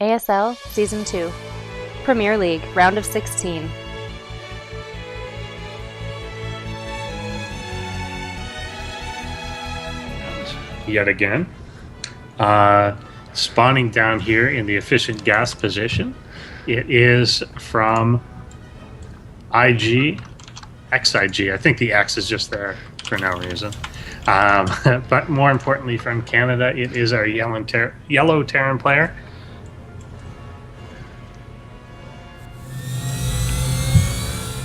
ASL Season 2. Premier League, Round of 16. Yet again. Spawning down here in the efficient gas position. It is from XIG. I think the X is just there for no reason. But more importantly, from Canada, it is our yellow Terran player.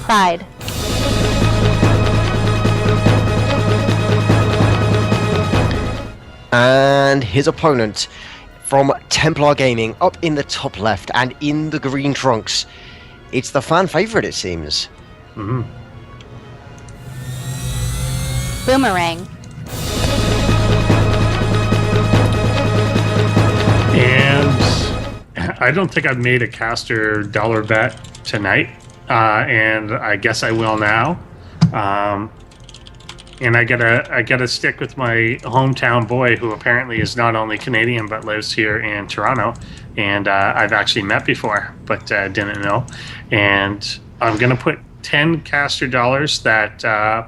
Pride. And his opponent from Templar Gaming up in the top left and in the green trunks. It's the fan favorite, it seems. Mm-hmm. Boomerang. And I don't think I've made a caster dollar bet tonight, and I guess I will now. And I gotta stick with my hometown boy, who apparently is not only Canadian but lives here in Toronto, and I've actually met before, but didn't know. And I'm gonna put 10 caster dollars that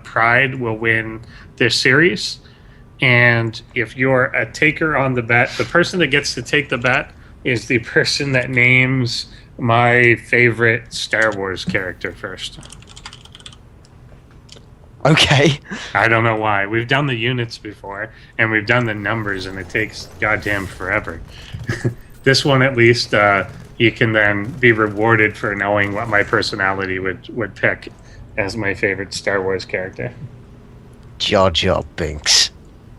Pride will win this series. And if you're a taker on the bet, the person that gets to take the bet is the person that names my favorite Star Wars character first. Okay. I don't know why. We've done the units before, and we've done the numbers, and it takes goddamn forever. This one, at least, you can then be rewarded for knowing what my personality would pick as my favorite Star Wars character. Jar Jar Binks.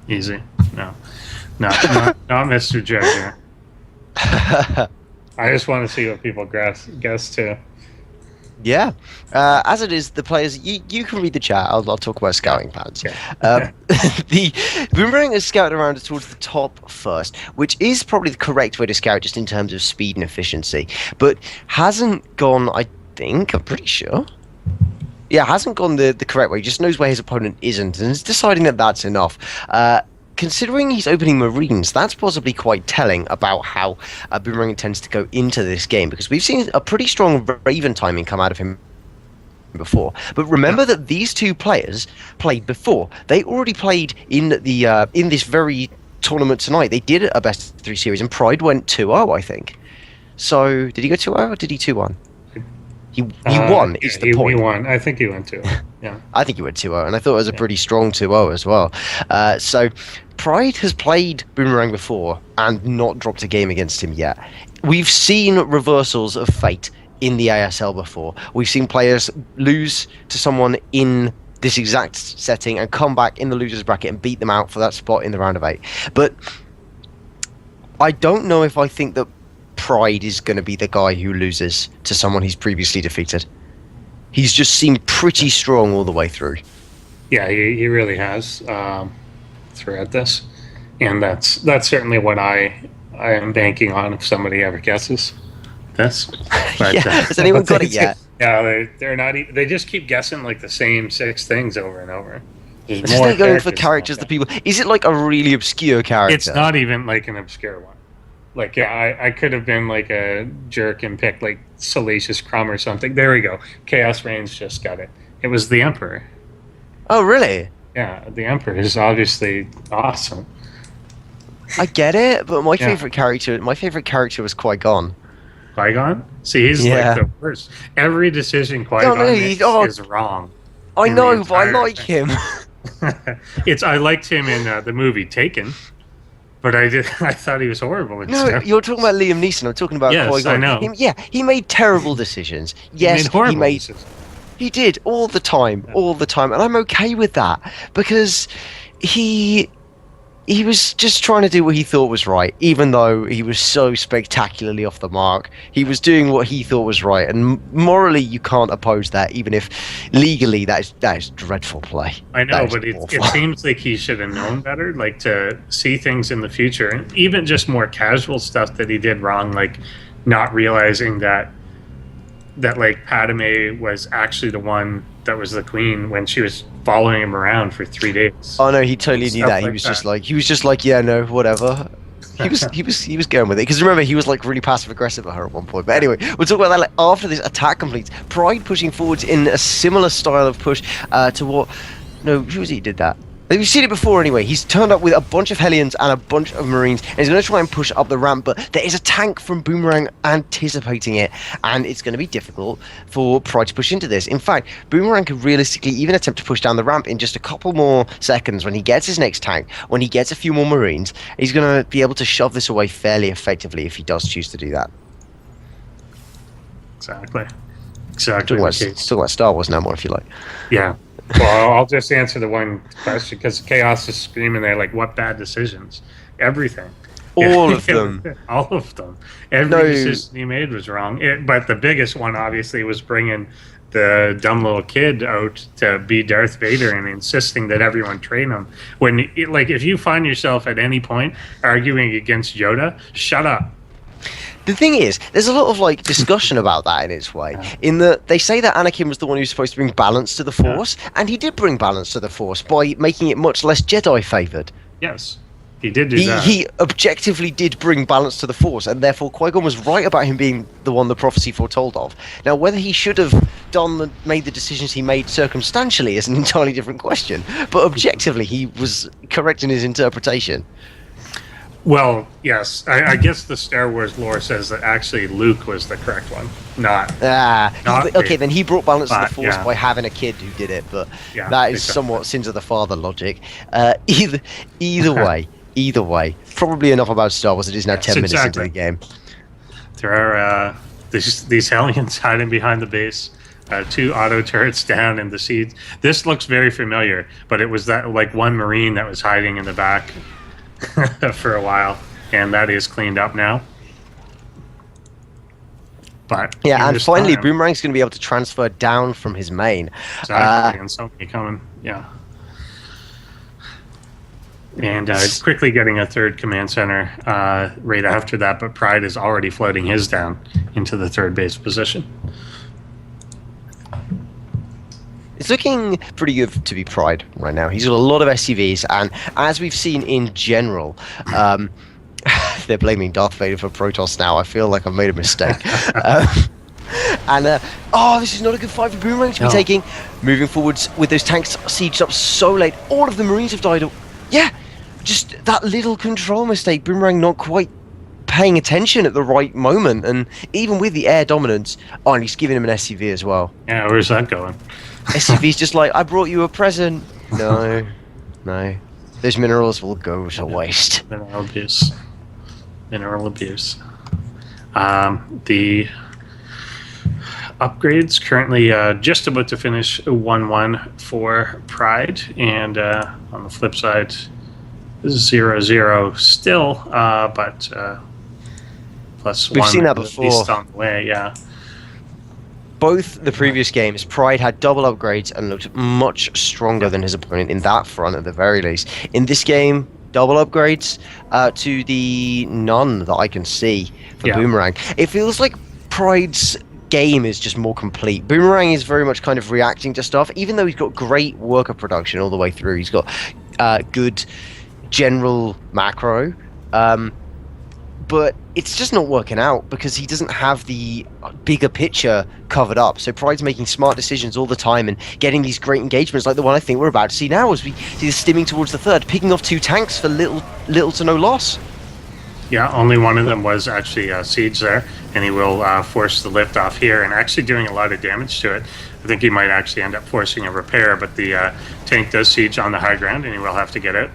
Easy. No, not Mr. Jar Jar. I just want to see what people guess too. Yeah. As it is, the players, you can read the chat. I'll talk about scouting plans. Yeah. The Boomerang is scouted around towards the top first, which is probably the correct way to scout just in terms of speed and efficiency, but hasn't gone, I'm pretty sure. Yeah, hasn't gone the correct way. He just knows where his opponent isn't and is deciding that that's enough. Considering he's opening Marines, that's possibly quite telling about how Boomerang intends to go into this game, because we've seen a pretty strong Raven timing come out of him before. But remember that these two players played before. They already played in the in this very tournament tonight. They did a best of 3 series, and Pride went 2-0, I think. So, did he go 2-0 or did he 2-1? He won, is the point. He won. I think he went 2-0. Yeah. I think he went 2-0, and I thought it was a pretty strong 2-0 as well. So, Pride has played Boomerang before and not dropped a game against him yet. We've seen reversals of fate in the ASL before. We've seen players lose to someone in this exact setting and come back in the losers bracket and beat them out for that spot in the round of 8. But I don't know if I think that Pride is going to be the guy who loses to someone he's previously defeated. He's just seemed pretty strong all the way through. Yeah, he really has throughout this, and that's certainly what I am banking on if somebody ever guesses this. But, has anyone got it yet? Yeah, they're not. They just keep guessing like the same 6 things over and over. There's more going for characters that people. Is it like a really obscure character? It's not even like an obscure one. Like, yeah, I could have been like a jerk and picked like Salacious Crumb or something. There we go. Chaos Reigns just got it. It was the Emperor. Oh, really? Yeah, the Emperor is obviously awesome. I get it, but my favorite character was Qui-Gon. Qui-Gon? See, he's like the worst. Every decision Qui-Gon makes is wrong. I know, but I like him. I liked him in the movie Taken. But I thought he was horrible. No, you're talking about Liam Neeson. I'm talking about Qui-Gon. I know. He made terrible decisions. Yes, he made decisions. He did all the time, and I'm okay with that because he was just trying to do what he thought was right, even though he was so spectacularly off the mark. He was doing what he thought was right, and morally you can't oppose that, even if legally that is dreadful play. I know, but it seems like he should have known better, like to see things in the future, and even just more casual stuff that he did wrong, like not realizing that like Padme was actually the one that was the queen when she was following him around for 3 days. Oh no, he totally knew that. He was just like, yeah, no, whatever. he was going with it because remember he was like really passive aggressive at her at one point. But anyway, we'll talk about that after this attack completes. Pride pushing forwards in a similar style of push to what. No, who was he who did that? We've seen it before anyway. He's turned up with a bunch of Hellions and a bunch of Marines, and he's going to try and push up the ramp, but there is a tank from Boomerang anticipating it, and it's going to be difficult for Pride to push into this. In fact, Boomerang could realistically even attempt to push down the ramp in just a couple more seconds when he gets his next tank, when he gets a few more Marines. He's going to be able to shove this away fairly effectively if he does choose to do that. Exactly. Talk about Star Wars now more if you like. Yeah. Well, I'll just answer the one question because Chaos is screaming there like, what bad decisions? Everything. All of them. All of them. Every decision he made was wrong. But the biggest one, obviously, was bringing the dumb little kid out to be Darth Vader and insisting that everyone train him. If you find yourself at any point arguing against Yoda, shut up. The thing is, there's a lot of discussion about that in its way. In that they say that Anakin was the one who's supposed to bring balance to the Force, and he did bring balance to the Force by making it much less Jedi favored. Yes, he did do that. He objectively did bring balance to the Force, and therefore Qui-Gon was right about him being the one the prophecy foretold of. Now, whether he should have made the decisions he made circumstantially is an entirely different question. But objectively, he was correct in his interpretation. Well, yes. I guess the Star Wars lore says that actually Luke was the correct one, not okay, then he brought balance to the Force by having a kid who did it, but that is somewhat sins of the father logic. Either way, probably enough about Star Wars. It is now 10 minutes into the game. There are these Hellions hiding behind the base. 2 auto turrets down in the seeds. This looks very familiar, but it was that one Marine that was hiding in the back for a while, and that is cleaned up now. But and finally, Boomerang's going to be able to transfer down from his main. Exactly, and so many coming. Yeah. And quickly getting a 3rd command center right after that, but Pride is already floating his down into the 3rd base position. It's looking pretty good to be Pride right now. He's got a lot of SCVs, and as we've seen in general, they're blaming Darth Vader for Protoss now. I feel like I've made a mistake. This is not a good fight for Boomerang to be taking. Moving forwards with those tanks sieged up so late. All of the Marines have died. Yeah, just that little control mistake. Boomerang not quite paying attention at the right moment, and even with the air dominance, and he's giving him an SCV as well. Yeah, where's that going? SCV's just like, I brought you a present. No. Those minerals will go to waste. Mineral abuse. The upgrades currently just about to finish 1-1 for Pride, and on the flip side, 0-0 still, but +1. We've seen that before. At least on the way, yeah. Both the previous games, Pride had double upgrades and looked much stronger than his opponent in that front at the very least. In this game, double upgrades to the none that I can see for Boomerang. It feels like Pride's game is just more complete. Boomerang is very much kind of reacting to stuff, even though he's got great worker production all the way through. He's got good general macro. But it's just not working out because he doesn't have the bigger picture covered up. So Pride's making smart decisions all the time and getting these great engagements like the one I think we're about to see now as we see the stimming towards the 3rd, picking off 2 tanks for little to no loss. Yeah, only one of them was actually siege there, and he will force the lift off here and actually doing a lot of damage to it. I think he might actually end up forcing a repair, but the tank does siege on the high ground and he will have to get it.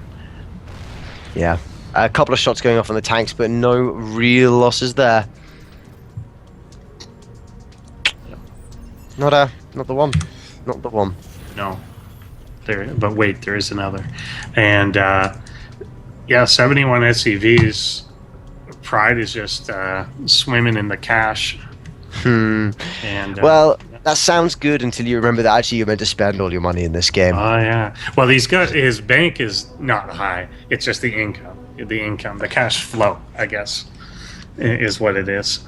Yeah. A couple of shots going off on the tanks, but no real losses there. Not the one. Not the one. No. But wait, there is another. And 71 SCVs. Pride is just swimming in the cash. And that sounds good until you remember that actually you're meant to spend all your money in this game. Oh yeah. Well, his bank is not high. It's just the income. The cash flow, I guess, is what it is.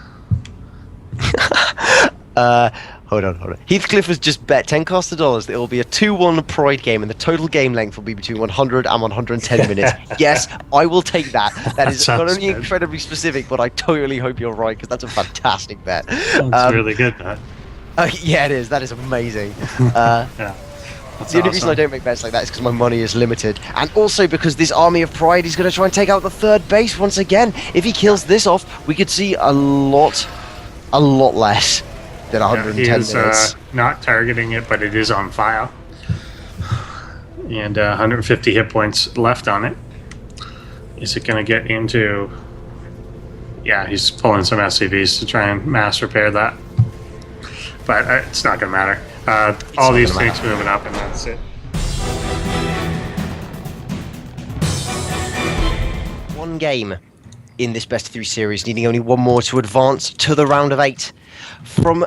Hold on. Heathcliff has just bet 10 cost of dollars that it will be a 2-1 Pride game and the total game length will be between 100 and 110 minutes. Yes, I will take that. That is not only good. incredibly specific, but I totally hope you're right, because that's a fantastic bet. That's really good, man. Yeah, it is. That is amazing. Yeah. The only reason I don't make bets like that is because my money is limited. And also because this army of Pride is going to try and take out the third base once again. If he kills this off, we could see a lot less than 110 he is, minutes. not targeting it, but it is on file. And 150 hit points left on it. Is it going to get into... Yeah, he's pulling some SCVs to try and mass repair that. But it's not going to matter. All these tanks moving up, and that's it. One game in this best of 3 series, needing only one more to advance to the round of 8. From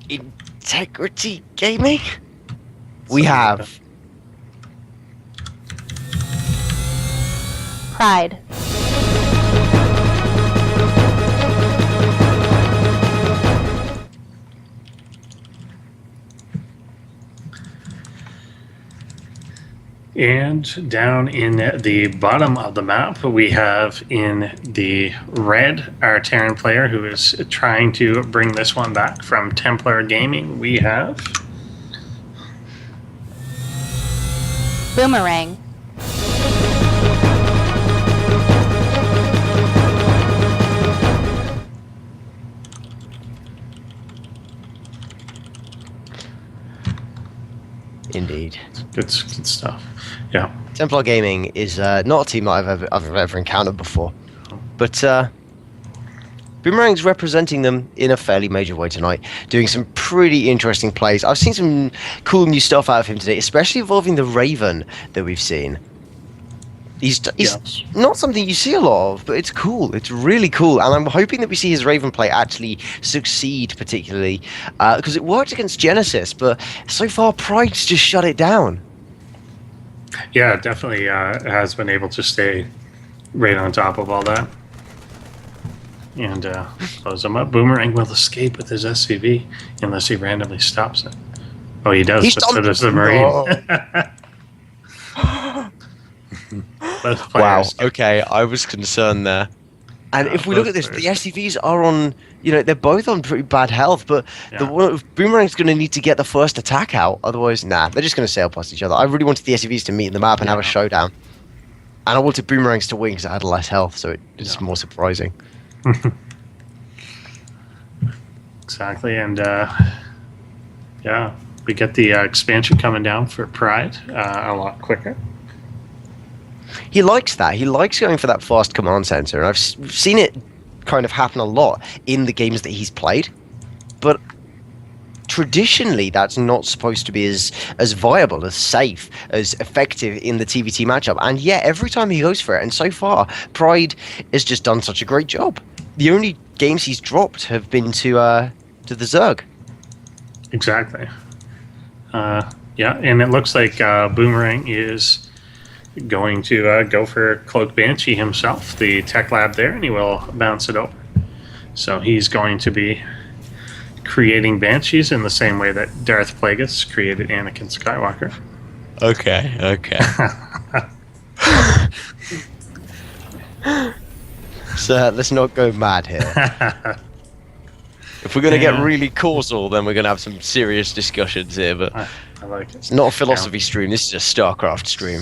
Integrity Gaming, we have Pride. And down in the bottom of the map, we have in the red our Terran player who is trying to bring this one back from Templar Gaming. We have Boomerang. indeed. good stuff. Yeah. Templar Gaming is not a team that I've ever encountered before, but Boomerang's representing them in a fairly major way tonight, doing some pretty interesting plays. I've seen some cool new stuff out of him today, especially involving the Raven that we've seen. He's not something you see a lot of, but it's cool. It's really cool, and I'm hoping that we see his Raven play actually succeed, particularly because it worked against Genesis, but so far Pride's just shut it down. Yeah, it definitely has been able to stay right on top of all that. And close him up. Boomerang will escape with his SCV unless he randomly stops it. Oh, he does, but so does the Marine. Wow, okay, I was concerned there. And if we look at this, the SCVs are on, they're both on pretty bad health, but the one Boomerang's going to need to get the first attack out, otherwise, they're just going to sail past each other. I really wanted the SCVs to meet in the map and have a showdown. And I wanted Boomerangs to win because it had less health, so it's more surprising. Exactly, and we get the expansion coming down for Pride a lot quicker. He likes that. He likes going for that fast command center, and I've seen it kind of happen a lot in the games that he's played. But traditionally, that's not supposed to be as viable, as safe, as effective in the TVT matchup. And yet, every time he goes for it, and so far, Pride has just done such a great job. The only games he's dropped have been to the Zerg. Exactly. And it looks like Boomerang is going to go for Cloak Banshee himself, the tech lab there, and he will bounce it over. So he's going to be creating Banshees in the same way that Darth Plagueis created Anakin Skywalker. Okay. So let's not go mad here. If we're going to get really causal, then we're going to have some serious discussions here, but I like it. It's not a philosophy stream, this is a StarCraft stream.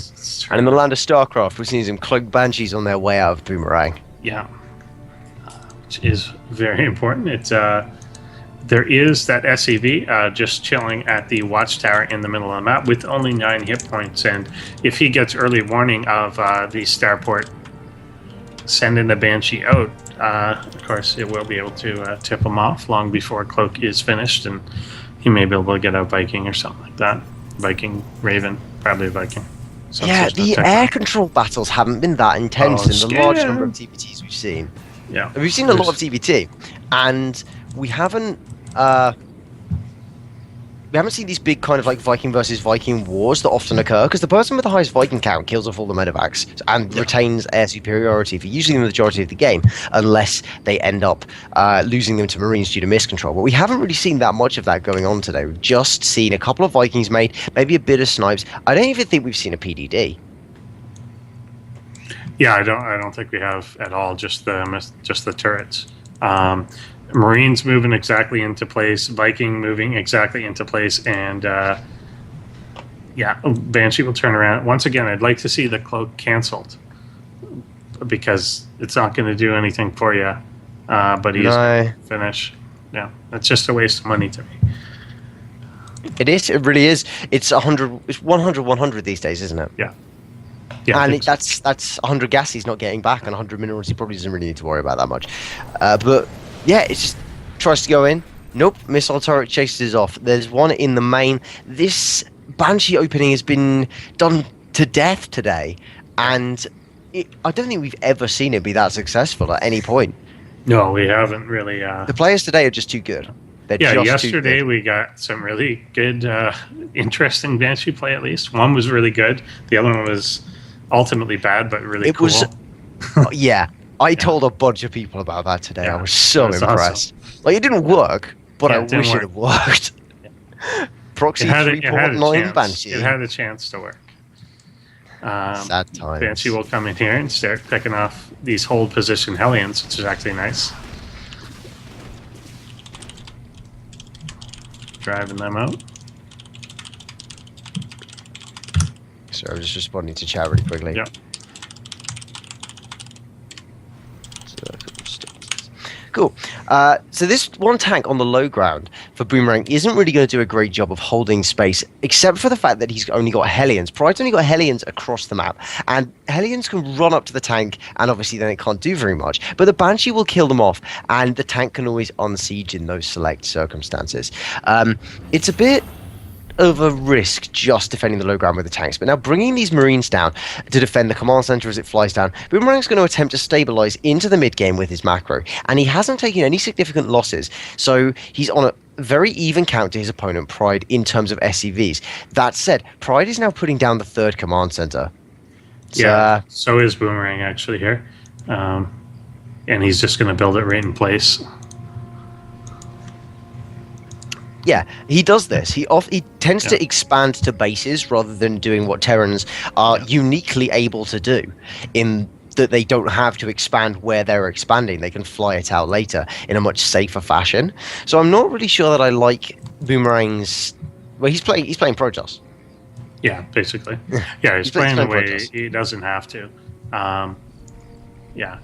And in the land of StarCraft, we're seeing some Cloak Banshees on their way out of Boomerang. Yeah. Which is very important. It's there is that SCV just chilling at the watchtower in the middle of the map with only 9 hit points, and if he gets early warning of the starport sending the Banshee out, of course it will be able to tip him off long before Cloak is finished, and he may be able to get a Viking or something like that. Viking, Raven, probably a Viking. Yeah, the air control battles haven't been that intense in the large number of TPTs we've seen. Yeah, we've seen a lot of TPT, and we haven't we haven't seen these big kind of like Viking versus Viking wars that often occur, because the person with the highest Viking count kills off all the medevacs and retains air superiority for usually the majority of the game, unless they end up losing them to Marines due to miscontrol. But we haven't really seen that much of that going on today. We've just seen a couple of Vikings made, maybe a bit of snipes. I don't even think we've seen a PDD. Yeah, I don't think we have at all. Just the turrets. Marines moving exactly into place. Viking moving exactly into place, and Banshee will turn around. Once again, I'd like to see the cloak canceled because it's not going to do anything for you. But he's finish. Yeah, it's just a waste of money to me. It is. It really is. It's 100. It's 100 these days, isn't it? Yeah. Yeah, and that's 100 gas he's not getting back, and 100 minerals he probably doesn't really need to worry about that much. But yeah, it just tries to go in. Nope, missile turret chases off. There's one in the main. This Banshee opening has been done to death today, and I don't think we've ever seen it be that successful at any point. No, we haven't really. The players today are just too good. Yesterday we got some really good, interesting Banshee play. At least one was really good. The other one was ultimately bad, but really cool. I told a bunch of people about that today. Yeah, I was so impressed. Awesome. Like, it didn't work, but I wish it had worked. Proxy 3.9 Banshee. It had a chance to work. Sad times. Banshee will come in here and start picking off these hold position Hellions, which is actually nice. Driving them out. So I'm just responding to chat really quickly. Yeah. Cool. So this one tank on the low ground for Boomerang isn't really going to do a great job of holding space, except for the fact that he's only got Hellions. Pride's only got Hellions across the map, and Hellions can run up to the tank, and obviously then it can't do very much. But the Banshee will kill them off, and the tank can always unsiege in those select circumstances. It's a bit of a risk just defending the low ground with the tanks, but now bringing these Marines down to defend the command center as it flies down, Boomerang's going to attempt to stabilize into the mid game with his macro, and he hasn't taken any significant losses, so he's on a very even count to his opponent Pride in terms of SCVs. That said, Pride is now putting down the third command center. So is Boomerang actually here, and he's just going to build it right in place. Yeah, he does this. He tends to expand to bases rather than doing what Terrans are uniquely able to do, in that they don't have to expand where they're expanding. They can fly it out later in a much safer fashion. So I'm not really sure that I like Boomerang's... Well, he's playing Protoss. Yeah, basically. Yeah, he's playing the way he doesn't have to.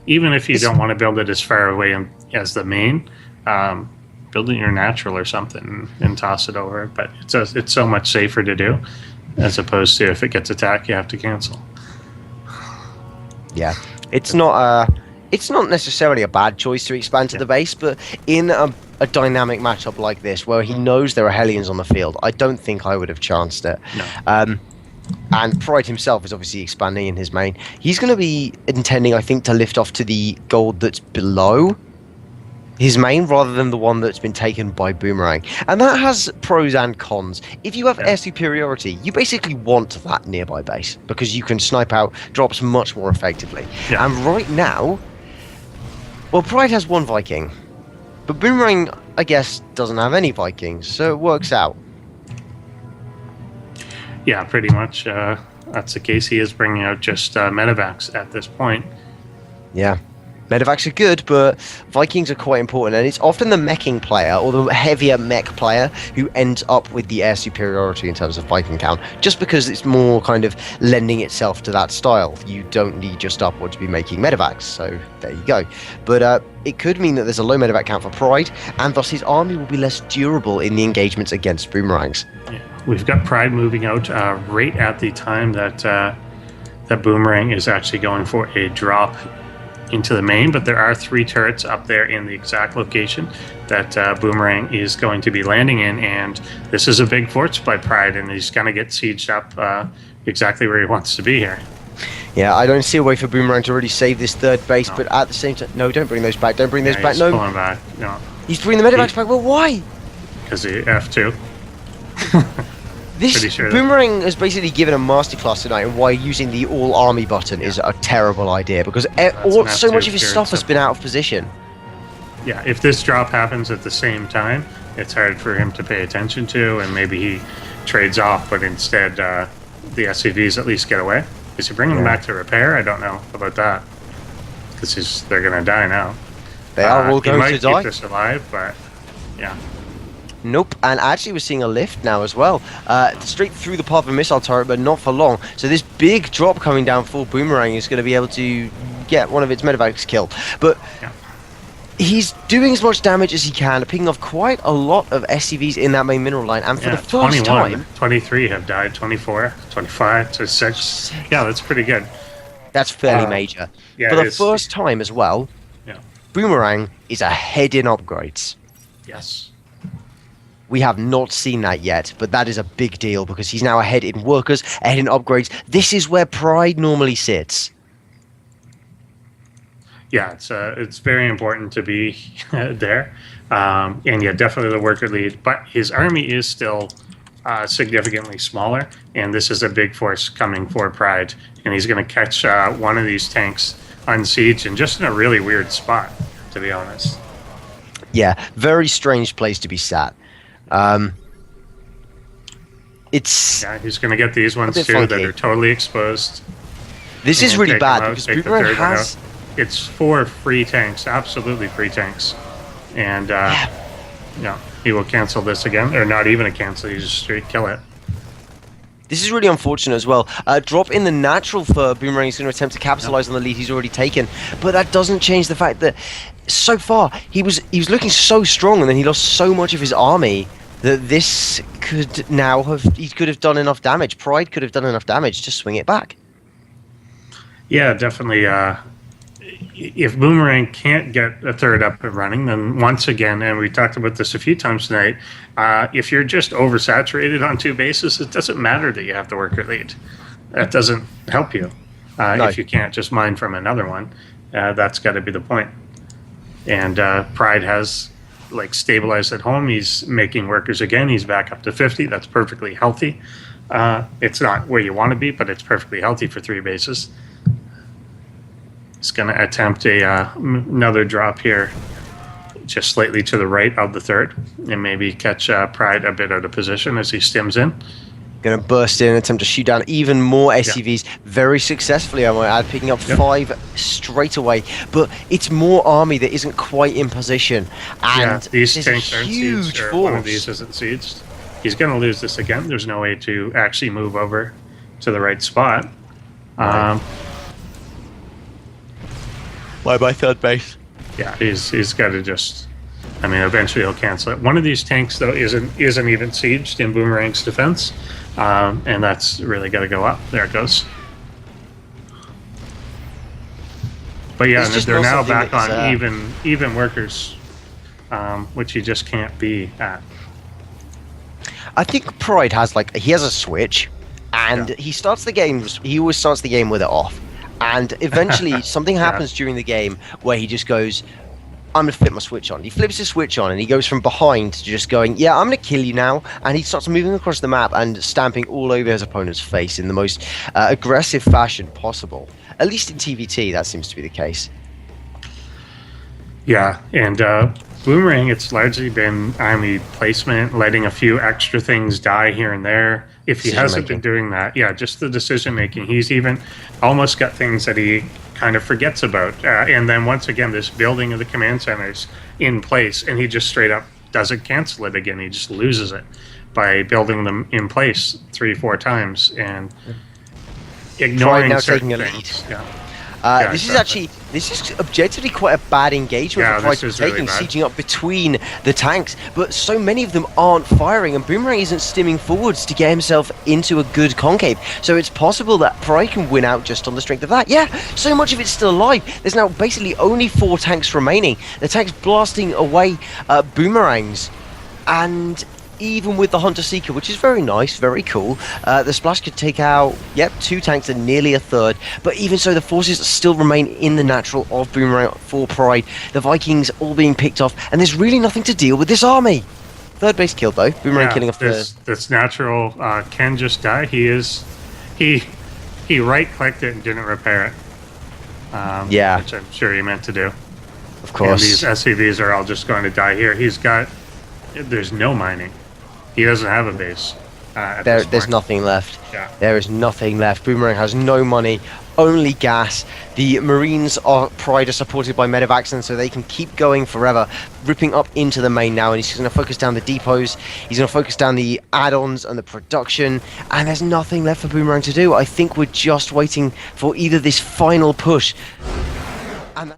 Even if you don't want to build it as far away as the main... build it your natural or something and toss it over, but it's so much safer to do as opposed to if it gets attacked you have to cancel. Yeah, it's not necessarily a bad choice to expand to the base, but in a dynamic matchup like this where he knows there are Hellions on the field, I don't think I would have chanced it. No. And Pride himself is obviously expanding in his main. He's going to be intending, I think, to lift off to the gold that's below his main rather than the one that's been taken by Boomerang. And that has pros and cons. If you have air superiority, you basically want that nearby base because you can snipe out drops much more effectively. Yeah. And right now, well, Pride has one Viking, but Boomerang, I guess, doesn't have any Vikings, so it works out. Yeah, pretty much. That's the case. He is bringing out just medevacs at this point. Yeah. Medevacs are good, but Vikings are quite important, and it's often the meching player or the heavier mech player who ends up with the air superiority in terms of Viking count, just because it's more kind of lending itself to that style. You don't need just upward to be making medevacs, so there you go. But it could mean that there's a low medevac count for Pride, and thus his army will be less durable in the engagements against Boomerangs. Yeah. We've got Pride moving out right at the time that that Boomerang is actually going for a drop into the main, but there are 3 turrets up there in the exact location that Boomerang is going to be landing in, and this is a big force by Pride, and he's going to get sieged up exactly where he wants to be here. Yeah, I don't see a way for Boomerang to really save this third base, but at the same time, no, don't bring those back, don't bring those back, no. Pulling back. No. He's bringing the medevacs back, well, why? Because he F2. This Pretty sure that- Boomerang has basically given a masterclass tonight on why using the all army button is a terrible idea, because so much of his stuff has been out of position. Yeah, if this drop happens at the same time, it's hard for him to pay attention to, and maybe he trades off, but instead the SCVs at least get away. Is he bringing them back to repair? I don't know about that, because they're going to die now. They are all going to die. He might keep this alive, but yeah. Nope, and actually we're seeing a lift now as well. Straight through the path of a missile turret, but not for long. So this big drop coming down for Boomerang is going to be able to get one of its medevacs killed. But he's doing as much damage as he can, picking off quite a lot of SCVs in that main mineral line. And for the first 21, time... 23 have died, 24, 25, 26. Yeah, that's pretty good. That's fairly major. Yeah, for the first time as well, Boomerang is ahead in upgrades. Yes. We have not seen that yet, but that is a big deal because he's now ahead in workers, ahead in upgrades. This is where Pride normally sits. Yeah, it's very important to be there. And yeah, definitely the worker lead. But his army is still significantly smaller, and this is a big force coming for Pride. And he's going to catch one of these tanks on siege and just in a really weird spot, to be honest. Yeah, very strange place to be sat. He's going to get these ones too that are totally exposed. This is really bad because Boomerang has... It's 4 free tanks, absolutely free tanks. And he will cancel this again, or not even a cancel, he just straight kill it. This is really unfortunate as well. Drop in the natural for Boomerang is going to attempt to capitalize on the lead he's already taken, but that doesn't change the fact that so far he was looking so strong, and then he lost so much of his army that this could now he could have done enough damage. Pride could have done enough damage to swing it back. Yeah, definitely. If Boomerang can't get a third up and running, then once again, and we talked about this a few times tonight, if you're just oversaturated on 2 bases, it doesn't matter that you have the worker lead. That doesn't help you if you can't just mine from another one. That's got to be the point. And Pride has stabilized at home. He's making workers again. He's back up to 50. That's perfectly healthy. It's not where you want to be, but it's perfectly healthy for 3 bases. He's going to attempt another drop here, just slightly to the right of the third, and maybe catch Pride a bit out of position as he stims in. Going to burst in and attempt to shoot down even more SCVs very successfully, I might add, picking up 5 straight away. But it's more army that isn't quite in position. And these tanks aren't sieged, or one of these isn't sieged. He's going to lose this again. There's no way to actually move over to the right spot. Why by third base? Yeah, he's got to just... I mean, eventually he'll cancel it. One of these tanks, though, isn't even sieged in Boomerang's defense, and that's really got to go up. There it goes. But yeah, they're now back on even workers, which you just can't be at. I think Pride has he has a switch, and he starts the game. He always starts the game with it off. And eventually something happens during the game where he just goes, I'm going to flip my switch on. He flips his switch on and he goes from behind to just going, yeah, I'm going to kill you now. And he starts moving across the map and stamping all over his opponent's face in the most aggressive fashion possible. At least in TVT, that seems to be the case. Yeah, and Boomerang, it's largely been army placement, letting a few extra things die here and there. If he hasn't been doing that, just the decision making. He's even almost got things that he kind of forgets about. And then once again, this building of the command centers in place, and he just straight up doesn't cancel it again. He just loses it by building them in place 3-4 times and ignoring certain things. This is objectively quite a bad engagement for Pride taking, sieging up between the tanks, but so many of them aren't firing, and Boomerang isn't stimming forwards to get himself into a good concave. So it's possible that Pride can win out just on the strength of that. Yeah, so much of it's still alive. There's now basically only 4 tanks remaining. The tanks blasting away Boomerangs, and even with the Hunter Seeker, which is very nice, very cool, the Splash could take out, 2 tanks and nearly a third. But even so, the forces still remain in the natural of Boomerang for Pride. The Vikings all being picked off, and there's really nothing to deal with this army. Third base killed though. Boomerang killing off this natural can just die. He right clicked it and didn't repair it. Yeah. Which I'm sure he meant to do. Of course. And these SCVs are all just going to die here. There's no mining. He doesn't have a base. There's nothing left. Yeah. There is nothing left. Boomerang has no money, only gas. The Marines are Pride are supported by medevacs, and so they can keep going forever, ripping up into the main now. And he's going to focus down the depots. He's going to focus down the add-ons and the production. And there's nothing left for Boomerang to do. I think we're just waiting for either this final push. And